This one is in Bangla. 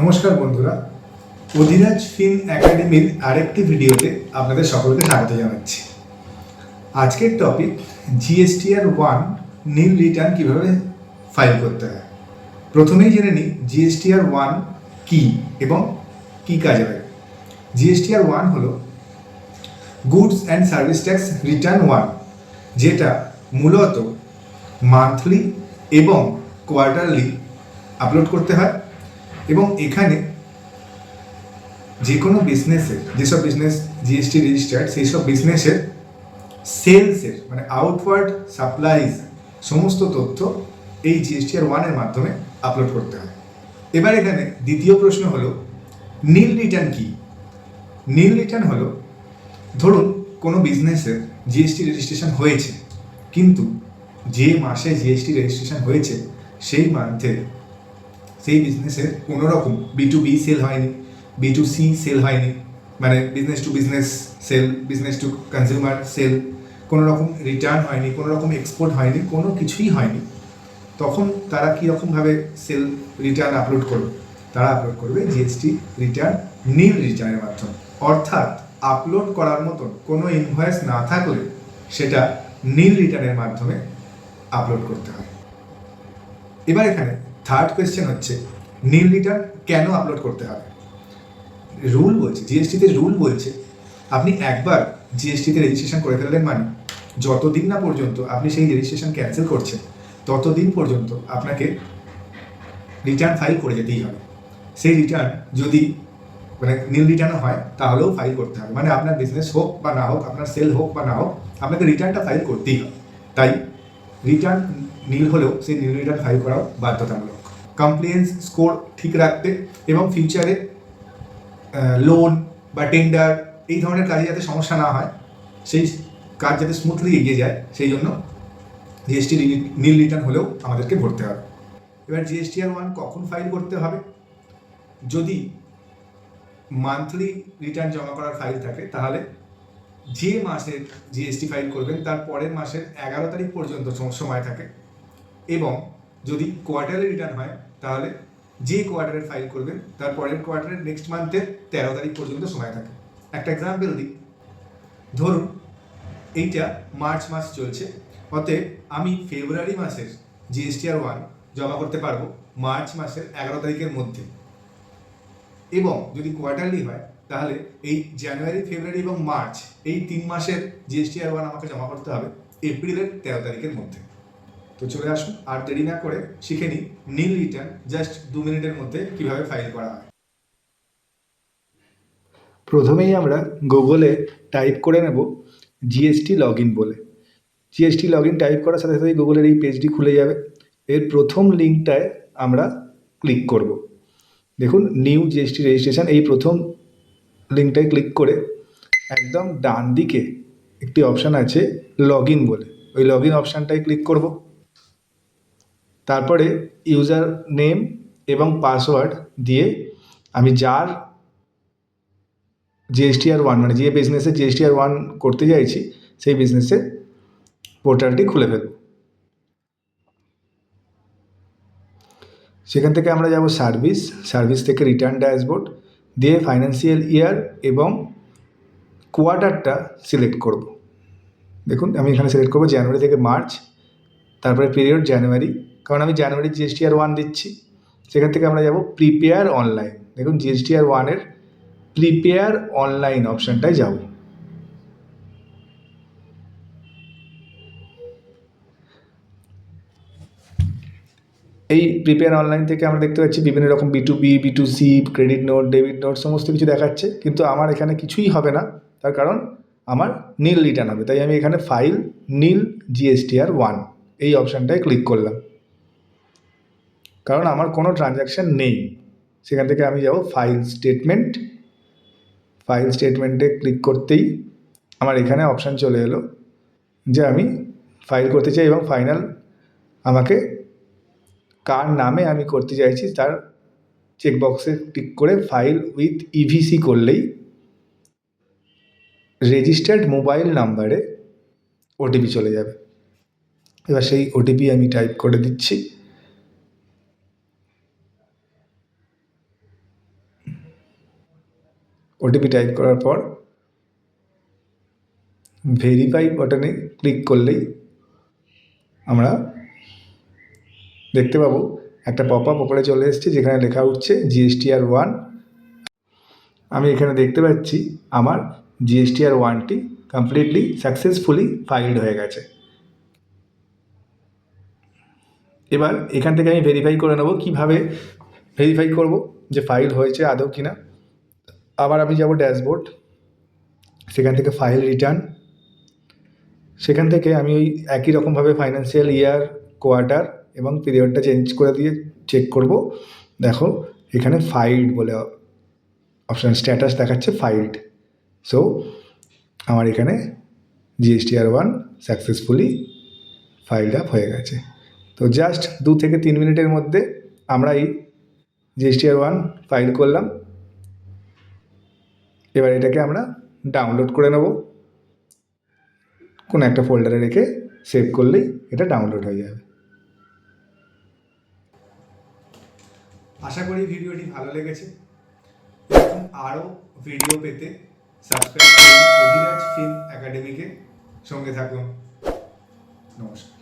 নমস্কার বন্ধুরা, অধিরাজ ফিল্ম একাডেমির আরেকটি ভিডিওতে আপনাদের সকলকে স্বাগত জানাচ্ছি। আজকের টপিক জিএসটিআর-1 নীল রিটার্ন কীভাবে ফাইল করতে হয়। প্রথমেই জেনে নিই জিএসটিআর-1 কী এবং কী কাজে লাগে। জিএসটিআর-1 হলো goods and service tax return 1, যেটা মূলত মান্থলি এবং কোয়ার্টারলি আপলোড করতে হয় এবং এখানে যে কোনো বিজনেসের যেসব বিজনেস জিএসটি রেজিস্টার্ড সেই সব বিজনেসের সেলসের মানে আউটওয়ার্ড সাপ্লাইজ সমস্ত তথ্য এই জিএসটিআর-1 এর মাধ্যমে আপলোড করতে হয়। এবার এখানে দ্বিতীয় প্রশ্ন হলো নীল রিটার্ন কি। নীল রিটার্ন হলো, ধরুন কোনো বিজনেসের জিএসটি রেজিস্ট্রেশন হয়েছে, কিন্তু যে মাসে জিএসটি রেজিস্ট্রেশন হয়েছে সেই মান্থে সেই বিজনেসের কোনো রকম B2B সেল হয়নি, B2C সেল হয়নি, মানে business to business sale, business to consumer sale, কোনো রকম রিটার্ন হয়নি, কোনো রকম এক্সপোর্ট হয়নি, কোনো কিছুই হয়নি। তখন তারা কীরকমভাবে সেল রিটার্ন আপলোড করবে? তারা আপলোড করবে জিএসটি রিটার্ন নীল রিটার্নের মাধ্যমে। অর্থাৎ আপলোড করার মতন কোনো ইনভয়েস না থাকলে সেটা নীল রিটার্নের মাধ্যমে আপলোড করতে হয়। এবার এখানে থার্ড কোয়েশ্চেন হচ্ছে নীল রিটার্ন কেন আপলোড করতে হবে। রুল বলছে, জিএসটিতে রুল বলছে, আপনি একবার জিএসটিতে রেজিস্ট্রেশন করে ফেললেন মানে যতদিন না পর্যন্ত আপনি সেই রেজিস্ট্রেশন ক্যান্সেল করছেন ততদিন পর্যন্ত আপনাকে রিটার্ন ফাইল করে যেতেই হবে। সেই রিটার্ন যদি মানে নীল রিটার্নও হয় তাহলেও ফাইল করতে হবে, মানে আপনার বিজনেস হোক বা না হোক, আপনার সেল হোক বা না হোক, আপনাকে রিটার্নটা ফাইল করতেই হবে। তাই রিটার্ন নীল হলেও সেই নীল রিটার্ন ফাইল করাও বাধ্যতামূলক। কমপ্লিয়েন্স স্কোর ঠিক রাখতে এবং ফিউচারে লোন বা টেন্ডার এই ধরনের কাজে যাতে সমস্যা না হয়, সেই কাজ যাতে স্মুথলি এগিয়ে যায়, সেই জন্য জিএসটি নীল রিটার্ন হলেও আমাদেরকে ভরতে হবে। এবার জিএসটিআর-1 কখন ফাইল করতে হবে? যদি মান্থলি রিটার্ন জমা করার ফাইল থাকে তাহলে যে মাসের জিএসটি ফাইল করবেন তার পরের মাসের 11 তারিখ পর্যন্ত সময় থাকে, এবং যদি কোয়ার্টারলি রিটার্ন হয় তাহলে যে কোয়ার্টারের ফাইল করবেন তার পরের কোয়ার্টারের নেক্সট মান্থের 13 তারিখ পর্যন্ত সময় থাকে। একটা এক্সাম্পল দিই, ধরুন এইটা মার্চ মাস চলছে, অতএব আমি ফেব্রুয়ারি মাসের জিএসটিআর-1 জমা করতে পারবো মার্চ মাসের 11 তারিখের মধ্যে, এবং যদি কোয়ার্টারলি হয় তাহলে এই জানুয়ারি, ফেব্রুয়ারি এবং মার্চ এই 3 মাসের জিএসটিআর-1 আমাকে জমা করতে হবে এপ্রিলের 13 তারিখের মধ্যে। তো চলে আসুন, আর দেরি না করে শিখে নিই নীল রিটার্ন জাস্ট 2 মিনিটের মধ্যে কিভাবে ফাইল করা হয়। প্রথমেই আমরা গুগলে টাইপ করে নেব জিএসটি লগ ইন বলে। জিএসটি লগ ইন টাইপ করার সাথে সাথে গুগলের এই পেজটি খুলে যাবে। এর প্রথম লিঙ্কটায় আমরা ক্লিক করব। দেখুন নিউ জিএসটি রেজিস্ট্রেশন, এই প্রথম লিঙ্কটায় ক্লিক করে একদম ডান দিকে একটি অপশান আছে লগ ইন বলে, ওই লগ ইন অপশানটায় ক্লিক করব। তারপরে ইউজার নেম এবং পাসওয়ার্ড দিয়ে আমি যার জিএসটিআর-1 মানে যে বিজনেসে জিএসটিআর-1 করতে চাইছি সেই বিজনেসের পোর্টালটি খুলে ফেলব। সেখান থেকে আমরা যাব সার্ভিস থেকে রিটার্ন ড্যাশবোর্ড দিয়ে ফাইন্যান্সিয়াল ইয়ার এবং কোয়ার্টারটা সিলেক্ট করব। দেখুন আমি এখানে সিলেক্ট করব জানুয়ারি থেকে মার্চ, তারপরে পিরিয়ড জানুয়ারি, কারণ আমি জানুয়ারি জিএসটিআর-1 দিচ্ছি। সেখান থেকে আমরা যাব প্রিপেয়ার অনলাইন। দেখুন জিএসটিআর-1 এর প্রিপেয়ার অনলাইন অপশানটায় যাব। এই প্রিপেয়ার অনলাইন থেকে আমরা দেখতে পাচ্ছি বিভিন্ন রকম B2B, B2C, credit note, debit note সমস্ত কিছু দেখাচ্ছে, কিন্তু আমার এখানে কিছুই হবে না, তার কারণ আমার নীল রিটার্ন হবে। তাই আমি এখানে ফাইল নীল জিএসটিআর-1 এই অপশানটায় ক্লিক করলাম, কারণ আমার কোনো ট্রানজ্যাকশান নেই। সেখান থেকে আমি যাব ফাইল স্টেটমেন্টে ক্লিক করতেই আমার এখানে অপশান চলে এলো যে আমি ফাইল করতে চাই এবং ফাইনাল আমাকে কার নামে আমি করতে চাইছি তার চেকবক্সে ক্লিক করে ফাইল উইথ ইভিসি করলেই রেজিস্টার্ড মোবাইল নাম্বারে ওটিপি চলে যাবে। এবার সেই ওটিপি আমি টাইপ করে দিচ্ছি। ওটিপি টাইপ করার পর ভেরিফাই বাটনে ক্লিক করলেই আমরা দেখতে পাবো একটা পপ আপ ওপরে চলে এসেছে, যেখানে লেখা উঠছে GSTR 1। আমি এখানে দেখতে পাচ্ছি আমার GSTR 1টি কমপ্লিটলি সাকসেসফুলি ফাইলড হয়ে গেছে। এবার এখান থেকে আমি ভেরিফাই করে নেব। কীভাবে ভেরিফাই করব যে ফাইল হয়েছে আদৌ কিনা? আবার আমি যাব ড্যাশবোর্ড, সেখান থেকে ফাইল রিটার্ন, সেখান থেকে আমি ওই একই রকমভাবে ফাইন্যান্সিয়াল ইয়ার, কোয়ার্টার এবং পিরিয়ডটা চেঞ্জ করে দিয়ে চেক করব। দেখো এখানে ফাইলড বলে অপশান, স্ট্যাটাস দেখাচ্ছে ফাইলড। সো আমার এখানে GSTR 1 সাকসেসফুলি ফাইলড আপ হয়ে গেছে। তো জাস্ট 2 থেকে 3 মিনিটের মধ্যে আমরা এই GSTR 1 ফাইল করলাম। এবার এটাকে আমরা ডাউনলোড করে নেব, কোনো একটা ফোল্ডারে রেখে সেভ করলেই এটা ডাউনলোড হয়ে যাবে। আশা করি ভিডিওটি ভালো লেগেছে। এরকম আরও ভিডিও পেতে সাবস্ক্রাইব করুন অধিরাজ ফিল্ম একাডেমিকে, সঙ্গে থাকুন। নমস্কার।